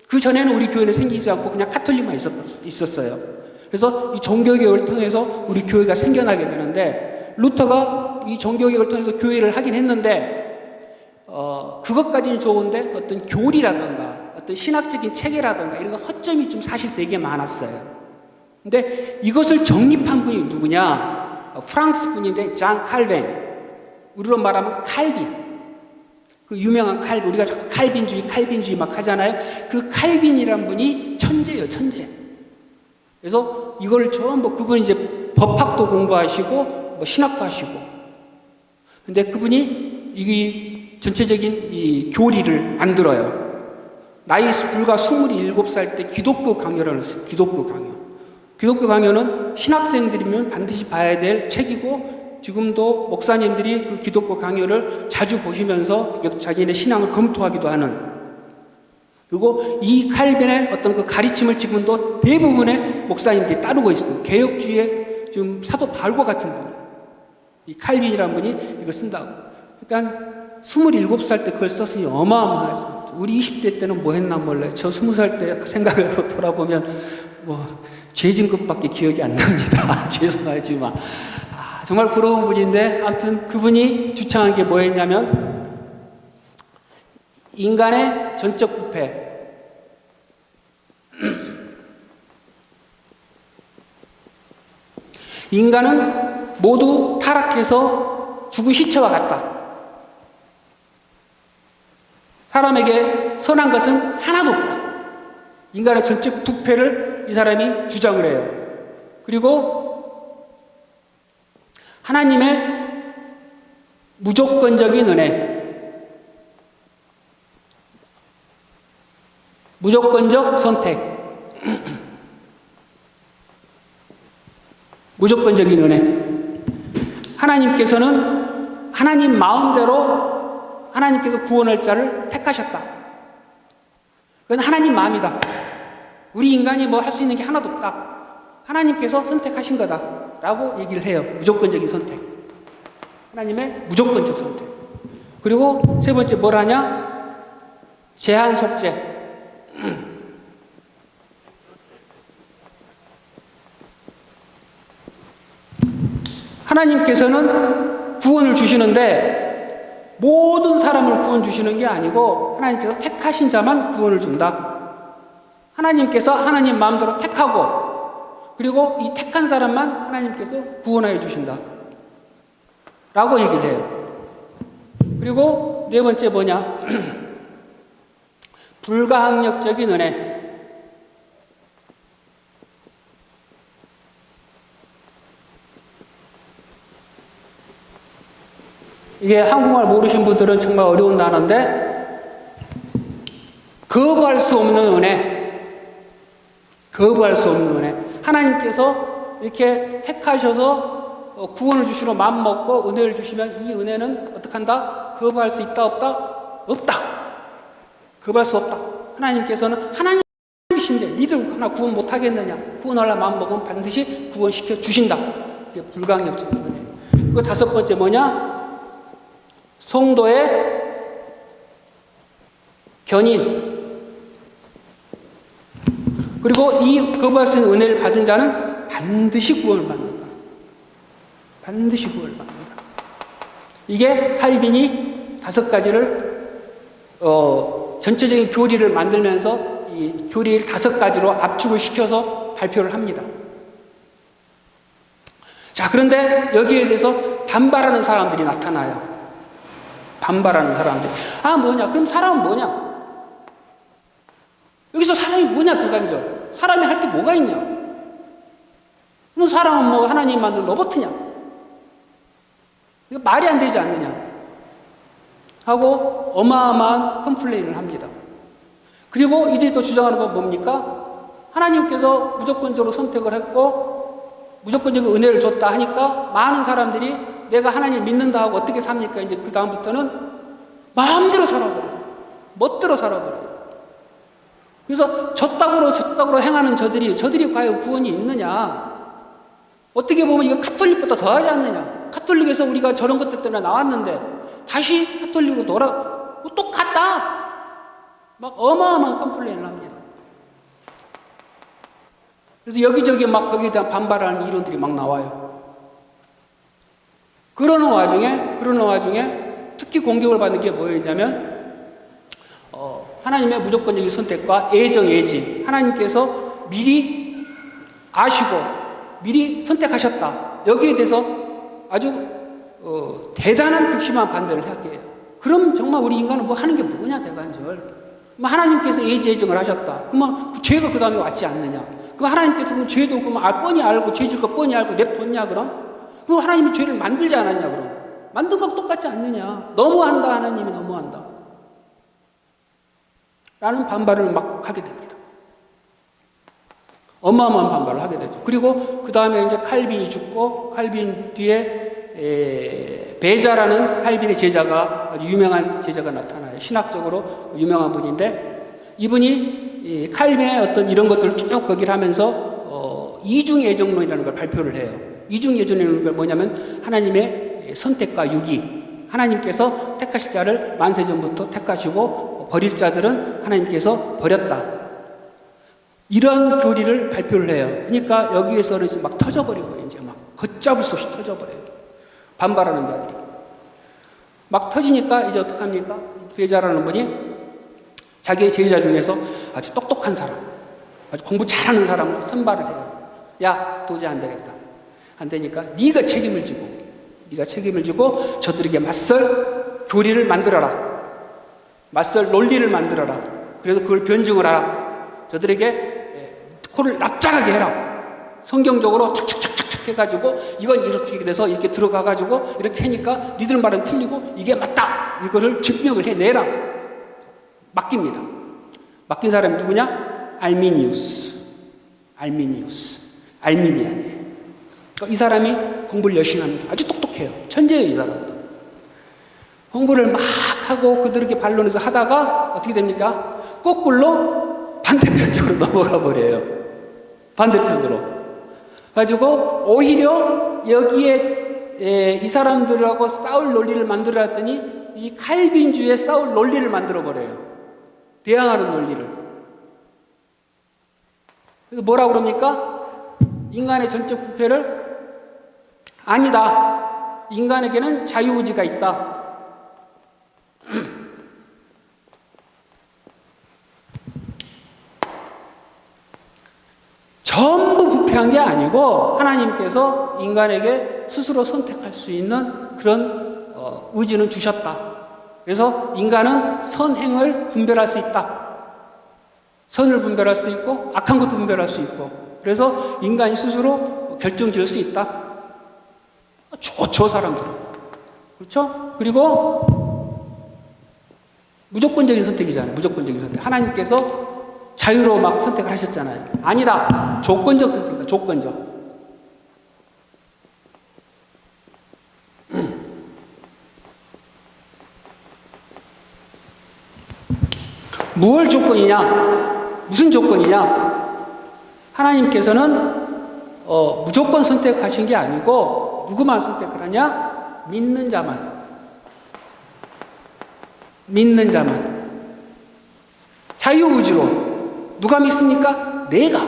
[SPEAKER 1] 그 전에는 우리 교회는 생기지 않고 그냥 카톨릭만 있었어요. 그래서 이 종교개혁을 통해서 우리 교회가 생겨나게 되는데, 루터가 이 종교개혁을 통해서 교회를 하긴 했는데, 그것까지는 좋은데 어떤 교리라든가 어떤 신학적인 체계라든가 이런 거 허점이 좀 사실 되게 많았어요. 근데 이것을 정립한 분이 누구냐? 프랑스 분인데 장 칼뱅. 우리로 말하면 칼빈. 그 유명한 칼빈. 우리가 자꾸 칼빈주의 막 하잖아요. 그 칼빈이란 분이 천재예요, 천재. 그래서 이걸 전부 그분이 이제 법학도 공부하시고 뭐 신학도 하시고. 근데 그분이 이 전체적인 이 교리를 만들어요. 나이 불과 27살 때 기독교 강요를 했어요. 기독교 강요. 기독교 강요는 신학생들이면 반드시 봐야 될 책이고, 지금도 목사님들이 그 기독교 강요를 자주 보시면서 자기네 신앙을 검토하기도 하는. 그리고 이 칼빈의 어떤 그 가르침을 지금도 대부분의 목사님들이 따르고 있습니다. 개혁주의의 좀 사도 바울과 같은 분. 이 칼빈이라는 분이 이걸 쓴다고. 그러니까 27살 때 그걸 썼으니 어마어마하죠. 우리 20대 때는 뭐 했나 몰라요. 저 20살 때 생각을 하고 돌아보면 죄진 것밖에 기억이 안 납니다. 죄송하지만. 정말 부러운 분인데, 아무튼 그분이 주창한 게 뭐였냐면, 인간의 전적 부패. 인간은 모두 타락해서 죽은 시체와 같다. 사람에게 선한 것은 하나도 없다. 인간의 전적 부패를 이 사람이 주장을 해요. 그리고 하나님의 무조건적인 은혜, 무조건적 선택, 무조건적인 은혜. 하나님께서는 하나님 마음대로 하나님께서 구원할 자를 택하셨다. 그건 하나님 마음이다. 우리 인간이 뭐 할 수 있는 게 하나도 없다. 하나님께서 선택하신 거다 라고 얘기를 해요. 무조건적인 선택. 하나님의 무조건적 선택. 그리고 세 번째 뭘 하냐? 제한 속죄. 하나님께서는 구원을 주시는데 모든 사람을 구원 주시는 게 아니고 하나님께서 택하신 자만 구원을 준다. 하나님께서 하나님 마음대로 택하고, 그리고 이 택한 사람만 하나님께서 구원하여 주신다 라고 얘기를 해요. 그리고 네 번째 뭐냐? 불가항력적인 은혜. 이게 한국말 모르신 분들은 정말 어려운 단어인데, 거부할 수 없는 은혜. 거부할 수 없는 은혜. 하나님께서 이렇게 택하셔서 구원을 주시러 마음먹고 은혜를 주시면 이 은혜는 어떻게 한다? 거부할 수 있다 없다? 없다. 거부할 수 없다. 하나님께서는 하나님이신데 니들 하나 구원 못하겠느냐? 구원하려 마음먹으면 반드시 구원시켜 주신다. 이게 불가항력적인 은혜. 그 다섯 번째 뭐냐? 성도의 견인. 그리고 이 거부할 수 있는 은혜를 받은 자는 반드시 구원을 받는다. 반드시 구원을 받는다. 이게 칼빈이 다섯 가지를 전체적인 교리를 만들면서 이 교리를 다섯 가지로 압축을 시켜서 발표를 합니다. 자, 그런데 여기에 대해서 반발하는 사람들이 나타나요. 반발하는 사람들. 뭐냐? 그럼 사람은 뭐냐? 여기서 사람이 뭐냐, 그간절. 사람이 할 게 뭐가 있냐? 그럼 사람은 뭐 하나님 만든 로봇이냐? 이거 말이 안 되지 않느냐? 하고 어마어마한 컴플레인을 합니다. 그리고 이들이 또 주장하는 건 뭡니까? 하나님께서 무조건적으로 선택을 했고 무조건적인 은혜를 줬다 하니까 많은 사람들이 내가 하나님 믿는다 하고 어떻게 삽니까? 이제 그 다음부터는 마음대로 살아버려요. 멋대로 살아버려요. 그래서 저따구로 행하는 저들이 과연 구원이 있느냐? 어떻게 보면 이거 카톨릭보다 더하지 않느냐. 카톨릭에서 우리가 저런 것들 때문에 나왔는데 다시 카톨릭으로 뭐 똑같다. 막 어마어마한 컴플레인을 합니다. 그래서 여기저기 막 거기에 대한 반발하는 이론들이 막 나와요. 그러는 와중에 특히 공격을 받는 게 뭐였냐면 하나님의 무조건적인 선택과 애지 하나님께서 미리 아시고 미리 선택하셨다. 여기에 대해서 아주 대단한 극심한 반대를 하게 해요. 그럼 정말 우리 인간은 뭐 하는 게 뭐냐 대관절. 하나님께서 애지애정을 하셨다. 그러면 그 죄가 그 다음에 왔지 않느냐. 그럼 하나님께서 그럼 죄도 그럼 뻔히 알고 죄질 거 뻔히 알고 냅뒀냐 그럼? 그럼 하나님이 죄를 만들지 않았냐 그럼? 만든 거 똑같지 않느냐. 너무한다 하나님이 너무한다. 라는 반발을 막 하게 됩니다. 어마어마한 반발을 하게 되죠. 그리고 그 다음에 이제 칼빈이 죽고 칼빈 뒤에 베자라는 칼빈의 제자가 아주 유명한 제자가 나타나요. 신학적으로 유명한 분인데 이분이 칼빈의 어떤 이런 것들을 쭉 거기를 하면서 이중애정론이라는 걸 발표를 해요. 이중애정론이라는 건 뭐냐면 하나님의 선택과 유기. 하나님께서 택하실 자를 만세전부터 택하시고 버릴 자들은 하나님께서 버렸다. 이런 교리를 발표를 해요. 그러니까 여기에서는 이제 막 터져버리고 이제 막 걷잡을 수 없이 터져버려요. 반발하는 자들이. 막 터지니까 이제 어떡합니까? 베자라는 분이 자기의 제자 중에서 아주 똑똑한 사람, 아주 공부 잘하는 사람을 선발을 해요. 야, 도저히 안 되겠다. 안 되니까 네가 책임을 지고 저들에게 맞설 교리를 만들어라. 맞설 논리를 만들어라. 그래서 그걸 변증을 하라. 저들에게 코를 납작하게 해라. 성경적으로 착착착착 해가지고 이건 이렇게 돼서 이렇게 들어가가지고 이렇게 하니까 니들 말은 틀리고 이게 맞다. 이거를 증명을 해내라. 맡깁니다. 맡긴 사람이 누구냐? 알미니안이에요. 그러니까 이 사람이 공부를 열심히 합니다. 아주 똑똑해요. 천재예요, 이 사람도. 공부를 막 하고 그들에게 반론해서 하다가 어떻게 됩니까? 거꾸로 반대편적으로 넘어가 버려요. 반대편으로. 가지고 오히려 여기에 이 사람들하고 싸울 논리를 만들어놨더니 이 칼빈주의 싸울 논리를 만들어 버려요. 대항하는 논리를. 그래서 뭐라고 그럽니까? 인간의 전적 부패를 아니다. 인간에게는 자유의지가 있다. 전부 부패한 게 아니고 하나님께서 인간에게 스스로 선택할 수 있는 그런 의지는 주셨다. 그래서 인간은 선행을 분별할 수 있다. 선을 분별할 수 있고 악한 것도 분별할 수 있고 그래서 인간이 스스로 결정 지을 수 있다. 좋죠, 사람들은. 그렇죠? 그리고 무조건적인 선택이잖아요. 무조건적인 선택. 하나님께서 자유로 막 선택을 하셨잖아요. 아니다. 조건적 선택이다. 조건적. 무엇 조건이냐? 무슨 조건이냐? 하나님께서는 무조건 선택하신 게 아니고 누구만 선택을 하냐? 믿는 자만. 믿는 자만. 자유의지로. 누가 믿습니까? 내가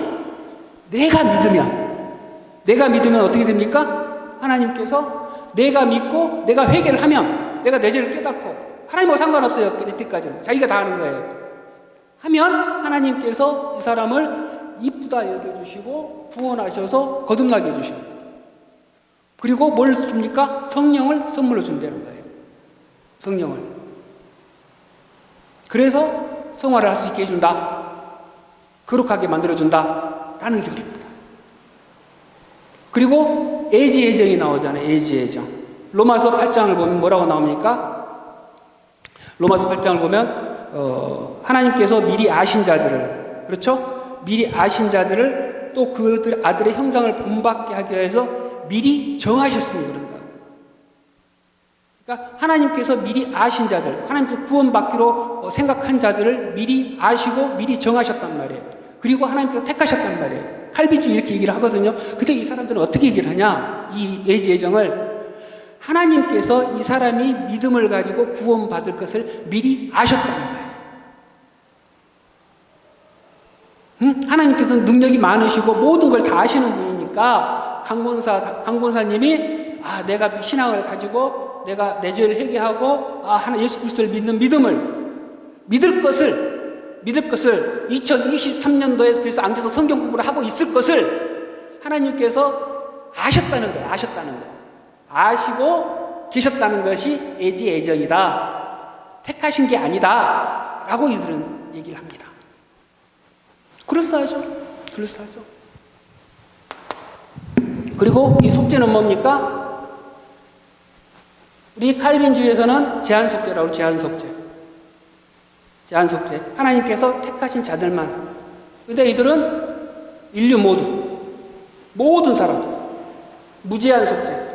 [SPEAKER 1] 믿으면 어떻게 됩니까? 하나님께서 내가 믿고 내가 회개를 하면 내가 내 죄를 깨닫고 하나님하고 상관없어요. 이때까지는 자기가 다 하는 거예요. 하면 하나님께서 이 사람을 이쁘다 여겨주시고 구원하셔서 거듭나게 해주십니다. 그리고 뭘 줍니까? 성령을 선물로 준다는 거예요. 성령을. 그래서 성화를 할 수 있게 해준다. 거룩하게 만들어준다. 라는 교리입니다. 그리고 애지애정이 나오잖아요. 애지애정. 로마서 8장을 보면 뭐라고 나옵니까? 로마서 8장을 보면 하나님께서 미리 아신 자들을, 그렇죠? 미리 아신 자들을 또 그들 아들의 형상을 본받게 하기 위해서 미리 정하셨으니 그런다. 그러니까 하나님께서 미리 아신 자들, 하나님께서 구원받기로 생각한 자들을 미리 아시고 미리 정하셨단 말이에요. 그리고 하나님께서 택하셨단 말이에요. 칼빈주의 이렇게 얘기를 하거든요. 근데 이 사람들은 어떻게 얘기를 하냐? 이 예지예정을 하나님께서 이 사람이 믿음을 가지고 구원받을 것을 미리 아셨다는 거예요. 하나님께서는 능력이 많으시고 모든 걸 다 아시는 분이니까 강권사님이 내가 신앙을 가지고 내가 내 죄를 회개하고 예수 그리스도를 믿는 믿음을 믿을 것을 2023년도에 그래서 앉아서 성경 공부를 하고 있을 것을 하나님께서 아셨다는 거예요. 아시고 계셨다는 것이 예지예정이다. 택하신 게 아니다. 라고 이들은 얘기를 합니다. 그럴싸하죠. 그리고 이 속죄는 뭡니까? 우리 칼빈주의에서는 제한속죄라고 제한속죄. 하나님께서 택하신 자들만. 근데 이들은 인류 모든 사람 무제한 속죄.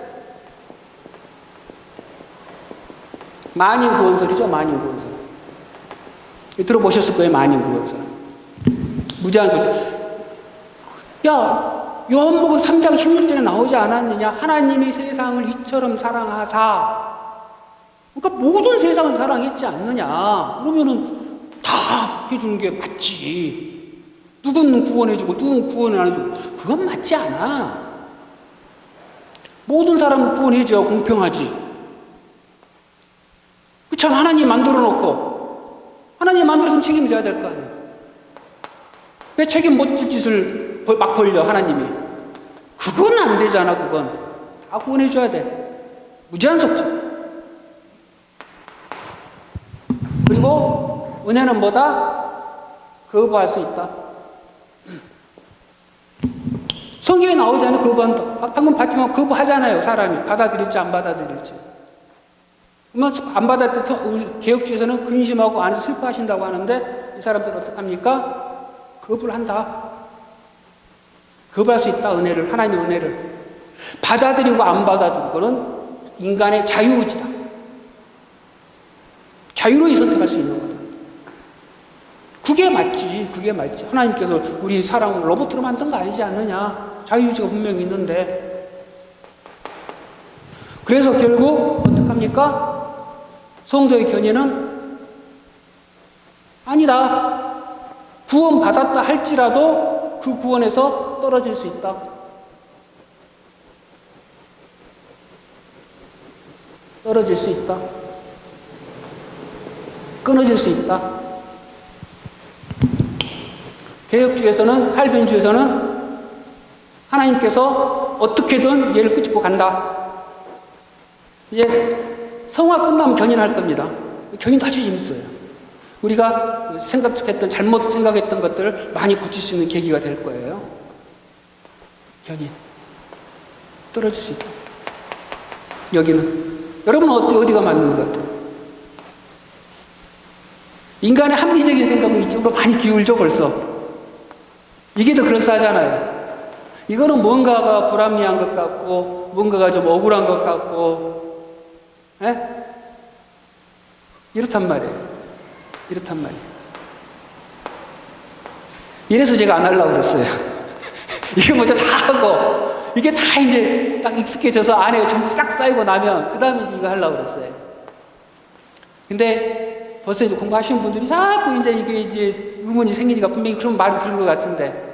[SPEAKER 1] 만인구원설이죠. 만인구원설. 들어보셨을 거예요. 만인구원설. 무제한 속죄. 요한복음 3장 16절에 나오지 않았느냐? 하나님이 세상을 이처럼 사랑하사. 그러니까 모든 세상을 사랑했지 않느냐? 그러면은 다 해주는 게 맞지. 누구는 구원해주고 누구는 구원을 안 해주고. 그건 맞지 않아. 모든 사람을 구원해줘야 공평하지. 그렇잖아. 하나님 만들어 놓고 하나님 만들었으면 책임져야 될 거 아니야. 왜 책임 못 질 짓을 막 벌려 하나님이. 그건 안 되잖아. 그건 다 구원해줘야 돼. 무제한 속죄. 그리고 은혜는 뭐다? 거부할 수 있다. 성경에 나오잖아요. 거부한다. 방금 봤지만 거부하잖아요. 사람이 받아들일지 안 받아들일지. 그러면 안 받아들일 때 우리 개혁주의에서는 근심하고 안에서 슬퍼하신다고 하는데 이 사람들은 어떡합니까? 거부를 한다. 거부할 수 있다. 은혜를. 하나님의 은혜를. 받아들이고 안 받아들이고는 인간의 자유의지다. 자유로이 선택할 수 있는 거다. 그게 맞지. 하나님께서 우리 사람을 로봇으로 만든 거 아니지 않느냐. 자유의지가 분명히 있는데. 그래서 결국 어떡합니까? 성도의 견해는 아니다. 구원받았다 할지라도 그 구원에서 떨어질 수 있다. 떨어질 수 있다. 끊어질 수 있다. 개혁주의에서는, 칼빈주의에서는 하나님께서 어떻게든 얘를 끄집고 간다. 이제 성화 끝나면 견인할 겁니다. 견인도 아주 재밌어요. 우리가 잘못 생각했던 것들을 많이 고칠 수 있는 계기가 될 거예요. 견인. 떨어질 수 있다. 여기는. 여러분은 어디가 맞는 것 같아요? 인간의 합리적인 생각은 이쪽으로 많이 기울죠, 벌써. 이게 더 그럴싸하잖아요. 이거는 뭔가가 불합리한 것 같고, 뭔가가 좀 억울한 것 같고, 이렇단 말이에요. 이래서 제가 안 하려고 그랬어요. 이거 먼저 다 하고, 이게 다 이제 딱 익숙해져서 안에 전부 싹 쌓이고 나면, 그 다음에 이거 하려고 그랬어요. 근데 벌써 이제 공부하시는 분들이 자꾸 이게 이제 의문이 생기니까 분명히 그런 말이 들은 것 같은데,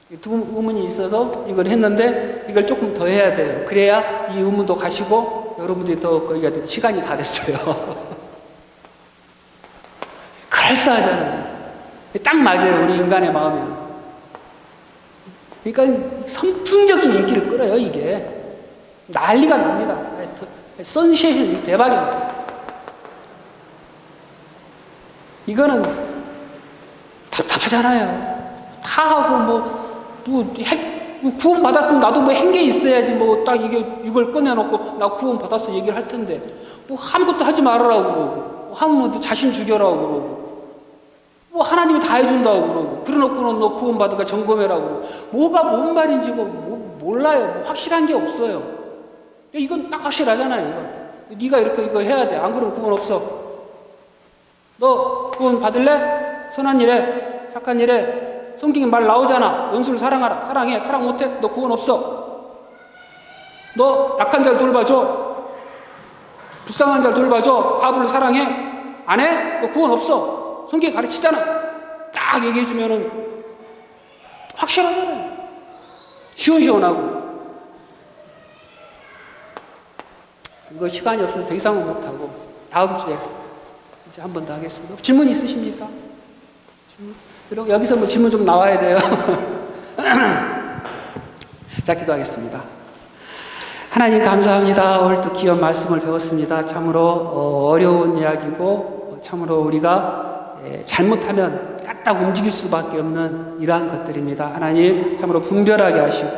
[SPEAKER 1] 의문이 있어서 이걸 했는데, 이걸 조금 더 해야 돼요. 그래야 이 의문도 가시고, 여러분들이 더 거기가 시간이 다 됐어요. 그럴싸하잖아요. 딱 맞아요. 우리 인간의 마음에는. 그러니까 선풍적인 인기를 끌어요. 이게 난리가 납니다. 선시해션 대박입니다. 이거는 답답하잖아요. 다 하고 구원 받았으면 나도 한 게 있어야지 딱 이걸 꺼내놓고 나 구원 받았어 얘기를 할 텐데 아무것도 하지 말으라고 그러고 하면 자신 죽여라고 그러고 하나님이 다 해준다고 그러고 그래놓고는 너 구원 받으니까 점검해라고 그러고 뭐가 뭔 말인지 몰라요. 확실한 게 없어요. 이건 딱 확실하잖아요. 네가 이거 해야 돼. 안 그러면 구원 없어. 너 구원 받을래? 선한 일에 착한 일에 성경에 말 나오잖아. 원수를 사랑하라. 사랑해. 사랑 못해? 너 구원 없어. 너 약한 자를 돌봐줘. 불쌍한 자를 돌봐줘. 바보를 사랑해. 안 해? 너 구원 없어. 성경이 가르치잖아. 딱 얘기해주면은 확실하잖아요. 시원시원하고. 이거 시간이 없어서 더 이상은 못하고 다음 주에 이제 한 번 더 하겠습니다. 질문 있으십니까? 질문? 여기서 뭐 질문 좀 나와야 돼요. 자, 기도하겠습니다. 하나님 감사합니다. 오늘 또 귀한 말씀을 배웠습니다. 참으로 어려운 이야기고 참으로 우리가 잘못하면 까딱 움직일 수밖에 없는 이러한 것들입니다. 하나님 참으로 분별하게 하시고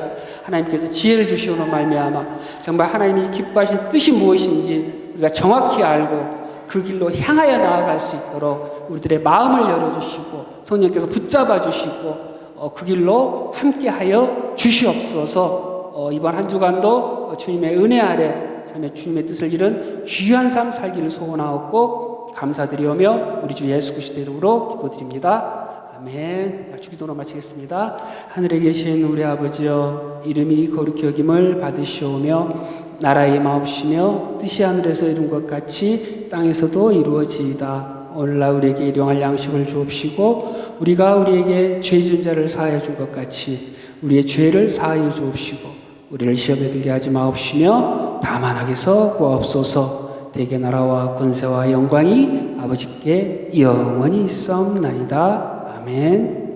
[SPEAKER 1] 하나님께서 지혜를 주시오는 말미암아 정말 하나님이 기뻐하신 뜻이 무엇인지 우리가 정확히 알고 그 길로 향하여 나아갈 수 있도록 우리들의 마음을 열어주시고 성령께서 붙잡아 주시고 그 길로 함께하여 주시옵소서. 이번 한 주간도 주님의 은혜 아래 참에 주님의 뜻을 이룬 귀한 삶 살기를 소원하옵고 감사드리오며 우리 주 예수 그리스도 이름으로 기도드립니다. 아멘. 주기도로 마치겠습니다. 하늘에 계신 우리 아버지여, 이름이 거룩히 여김을 받으시오며 나라의 임하옵시며 뜻이 하늘에서 이룬 것 같이 땅에서도 이루어지이다. 오늘날 우리에게 일용할 양식을 주옵시고 우리가 우리에게 죄 지은 자를 사하여 준 것 같이 우리의 죄를 사하여 주옵시고 우리를 시험에 들게 하지 마옵시며 다만 악에서 구하옵소서. 대개 나라와 권세와 영광이 아버지께 영원히 있사옵나이다. 아멘.